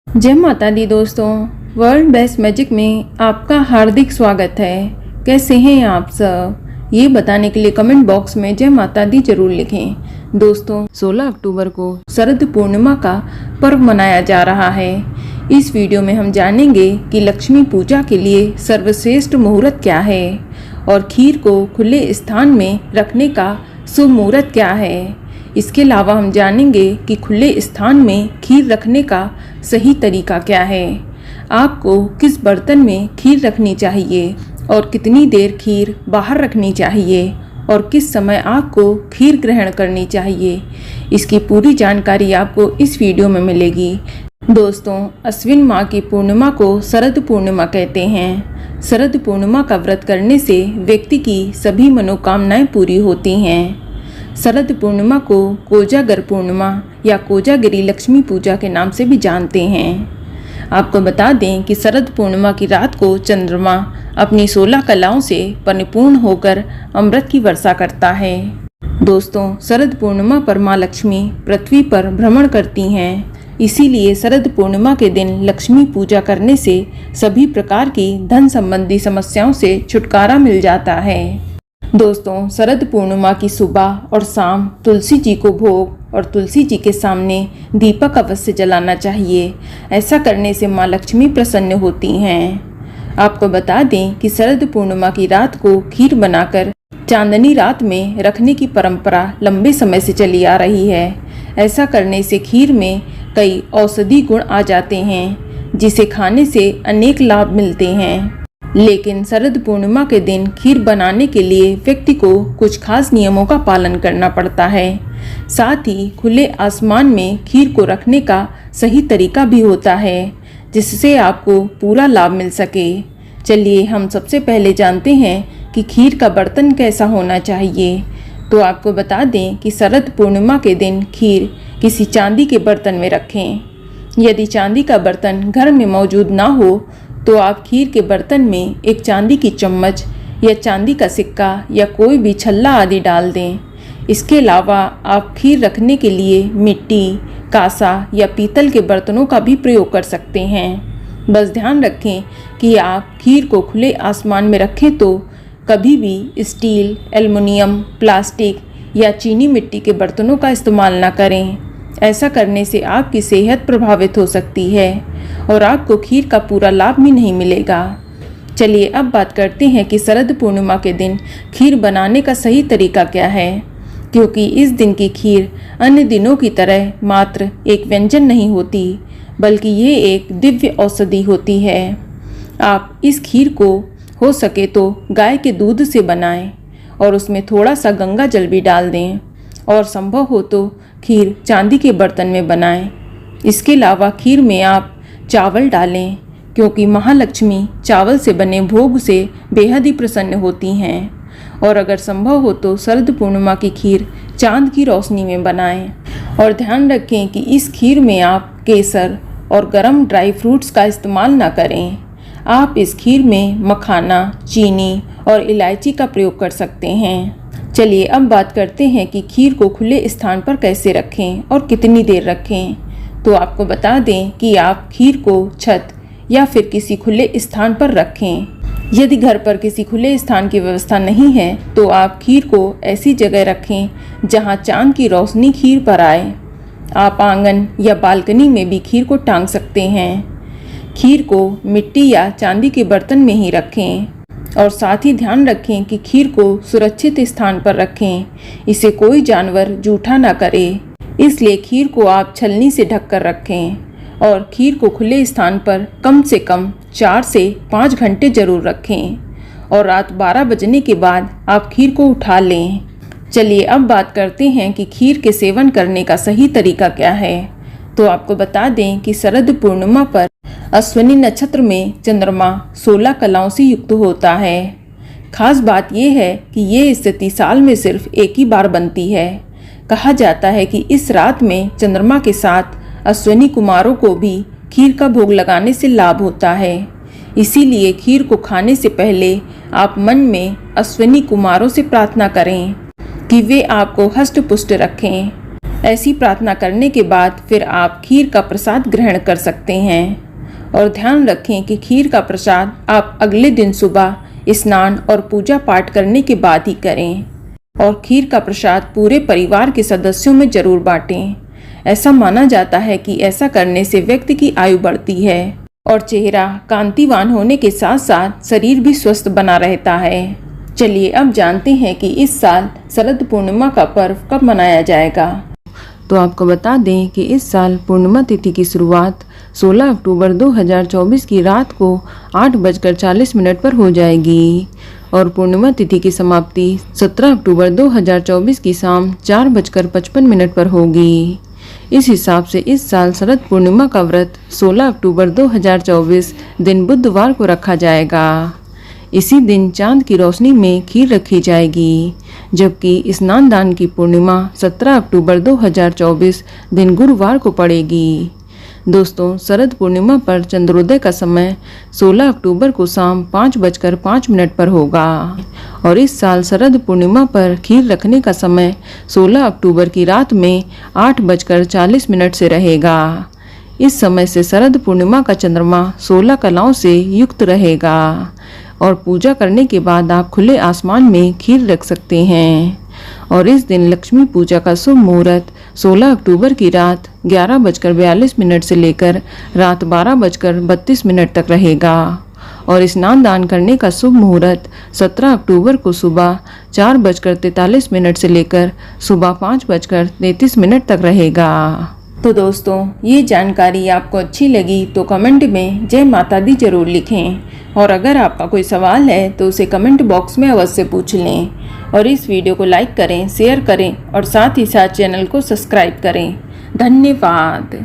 जय माता दी दोस्तों, वर्ल्ड बेस्ट मैजिक में आपका हार्दिक स्वागत है। कैसे हैं आप सब, ये बताने के लिए कमेंट बॉक्स में जय माता दी जरूर लिखें। दोस्तों, 16 अक्टूबर को शरद पूर्णिमा का पर्व मनाया जा रहा है। इस वीडियो में हम जानेंगे कि लक्ष्मी पूजा के लिए सर्वश्रेष्ठ मुहूर्त क्या है और खीर को खुले स्थान में रखने का शुभ मुहूर्त क्या है। इसके अलावा हम जानेंगे कि खुले स्थान में खीर रखने का सही तरीका क्या है, आपको किस बर्तन में खीर रखनी चाहिए और कितनी देर खीर बाहर रखनी चाहिए और किस समय आपको खीर ग्रहण करनी चाहिए। इसकी पूरी जानकारी आपको इस वीडियो में मिलेगी। दोस्तों, अश्विन माह की पूर्णिमा को शरद पूर्णिमा कहते हैं। शरद पूर्णिमा का व्रत करने से व्यक्ति की सभी मनोकामनाएं पूरी होती हैं। शरद पूर्णिमा को कोजागर पूर्णिमा या कोजागिरी लक्ष्मी पूजा के नाम से भी जानते हैं। आपको बता दें कि शरद पूर्णिमा की रात को चंद्रमा अपनी 16 कलाओं से परिपूर्ण होकर अमृत की वर्षा करता है। दोस्तों, शरद पूर्णिमा पर माँ लक्ष्मी पृथ्वी पर भ्रमण करती हैं। इसीलिए शरद पूर्णिमा के दिन लक्ष्मी पूजा करने से सभी प्रकार की धन संबंधी समस्याओं से छुटकारा मिल जाता है। दोस्तों, शरद पूर्णिमा की सुबह और शाम तुलसी जी को भोग और तुलसी जी के सामने दीपक अवश्य जलाना चाहिए। ऐसा करने से माँ लक्ष्मी प्रसन्न होती हैं। आपको बता दें कि शरद पूर्णिमा की रात को खीर बनाकर चांदनी रात में रखने की परंपरा लंबे समय से चली आ रही है। ऐसा करने से खीर में कई औषधि गुण आ जाते हैं, जिसे खाने से अनेक लाभ मिलते हैं। लेकिन शरद पूर्णिमा के दिन खीर बनाने के लिए व्यक्ति को कुछ खास नियमों का पालन करना पड़ता है। साथ ही खुले आसमान में खीर को रखने का सही तरीका भी होता है, जिससे आपको पूरा लाभ मिल सके। चलिए हम सबसे पहले जानते हैं कि खीर का बर्तन कैसा होना चाहिए। तो आपको बता दें कि शरद पूर्णिमा के दिन खीर किसी चांदी के बर्तन में रखें। यदि चांदी का बर्तन घर में मौजूद ना हो तो आप खीर के बर्तन में एक चांदी की चम्मच या चांदी का सिक्का या कोई भी छल्ला आदि डाल दें। इसके अलावा आप खीर रखने के लिए मिट्टी, कांसा या पीतल के बर्तनों का भी प्रयोग कर सकते हैं। बस ध्यान रखें कि आप खीर को खुले आसमान में रखें तो कभी भी स्टील, एल्युमिनियम, प्लास्टिक या चीनी मिट्टी के बर्तनों का इस्तेमाल ना करें। ऐसा करने से आपकी सेहत प्रभावित हो सकती है और आपको खीर का पूरा लाभ भी नहीं मिलेगा। चलिए अब बात करते हैं कि शरद पूर्णिमा के दिन खीर बनाने का सही तरीका क्या है, क्योंकि इस दिन की खीर अन्य दिनों की तरह मात्र एक व्यंजन नहीं होती, बल्कि ये एक दिव्य औषधि होती है। आप इस खीर को हो सके तो गाय के दूध से बनाएं और उसमें थोड़ा सा गंगा जल भी डाल दें और संभव हो तो खीर चांदी के बर्तन में बनाएं। इसके अलावा खीर में आप चावल डालें, क्योंकि महालक्ष्मी चावल से बने भोग से बेहद ही प्रसन्न होती हैं। और अगर संभव हो तो शरद पूर्णिमा की खीर चांद की रोशनी में बनाएं। और ध्यान रखें कि इस खीर में आप केसर और गरम ड्राई फ्रूट्स का इस्तेमाल ना करें। आप इस खीर में मखाना, चीनी और इलायची का प्रयोग कर सकते हैं। चलिए अब बात करते हैं कि खीर को खुले स्थान पर कैसे रखें और कितनी देर रखें। तो आपको बता दें कि आप खीर को छत या फिर किसी खुले स्थान पर रखें। यदि घर पर किसी खुले स्थान की व्यवस्था नहीं है तो आप खीर को ऐसी जगह रखें जहां चांद की रोशनी खीर पर आए। आप आंगन या बालकनी में भी खीर को टांग सकते हैं। खीर को मिट्टी या चांदी के बर्तन में ही रखें और साथ ही ध्यान रखें कि खीर को सुरक्षित स्थान पर रखें। इसे कोई जानवर जूठा ना करे, इसलिए खीर को आप छलनी से ढककर रखें और खीर को खुले स्थान पर कम से कम 4 से 5 घंटे जरूर रखें और रात 12 बजने के बाद आप खीर को उठा लें। चलिए अब बात करते हैं कि खीर के सेवन करने का सही तरीका क्या है। तो आपको बता दें कि शरद पूर्णिमा पर अश्विनी नक्षत्र में चंद्रमा 16 कलाओं से युक्त होता है। खास बात यह है कि ये स्थिति साल में सिर्फ एक ही बार बनती है। कहा जाता है कि इस रात में चंद्रमा के साथ अश्विनी कुमारों को भी खीर का भोग लगाने से लाभ होता है। इसीलिए खीर को खाने से पहले आप मन में अश्विनी कुमारों से प्रार्थना करें कि वे आपको हष्ट पुष्ट रखें। ऐसी प्रार्थना करने के बाद फिर आप खीर का प्रसाद ग्रहण कर सकते हैं। और ध्यान रखें कि खीर का प्रसाद आप अगले दिन सुबह स्नान और पूजा पाठ करने के बाद ही करें और खीर का प्रसाद पूरे परिवार के सदस्यों में जरूर बांटें। ऐसा माना जाता है कि ऐसा करने से व्यक्ति की आयु बढ़ती है और चेहरा कांतिवान होने के साथ साथ शरीर भी स्वस्थ बना रहता है। चलिए अब जानते हैं कि इस साल शरद पूर्णिमा का पर्व कब मनाया जाएगा। तो आपको बता दें कि इस साल पूर्णिमा तिथि की शुरुआत 16 अक्टूबर 2024 की रात को 8:40 पर हो जाएगी और पूर्णिमा तिथि की समाप्ति 17 अक्टूबर 2024 की शाम 4:55 पर होगी। इस हिसाब से इस साल शरद पूर्णिमा का व्रत 16 अक्टूबर 2024 दिन बुधवार को रखा जाएगा। इसी दिन चांद की रोशनी में खीर रखी जाएगी, जबकि स्नान दान की पूर्णिमा 17 अक्टूबर 2024 दिन गुरुवार को पड़ेगी। दोस्तों, शरद पूर्णिमा पर चंद्रोदय का समय 16 अक्टूबर को शाम 5:05 पर होगा और इस साल शरद पूर्णिमा पर खीर रखने का समय 16 अक्टूबर की रात में 8:40 से रहेगा। इस समय से शरद पूर्णिमा का चंद्रमा 16 कलाओं से युक्त रहेगा और पूजा करने के बाद आप खुले आसमान में खीर रख सकते हैं। और इस दिन लक्ष्मी पूजा का शुभ मुहूर्त 16 अक्टूबर की रात 11:42 से लेकर रात 12:32 तक रहेगा और स्नान दान करने का शुभ मुहूर्त 17 अक्टूबर को सुबह 4:43 से लेकर सुबह 5:33 तक रहेगा। तो दोस्तों, ये जानकारी आपको अच्छी लगी तो कमेंट में जय माता दी जरूर लिखें और अगर आपका कोई सवाल है तो उसे कमेंट बॉक्स में अवश्य पूछ लें और इस वीडियो को लाइक करें, शेयर करें और साथ ही साथ चैनल को सब्सक्राइब करें। धन्यवाद।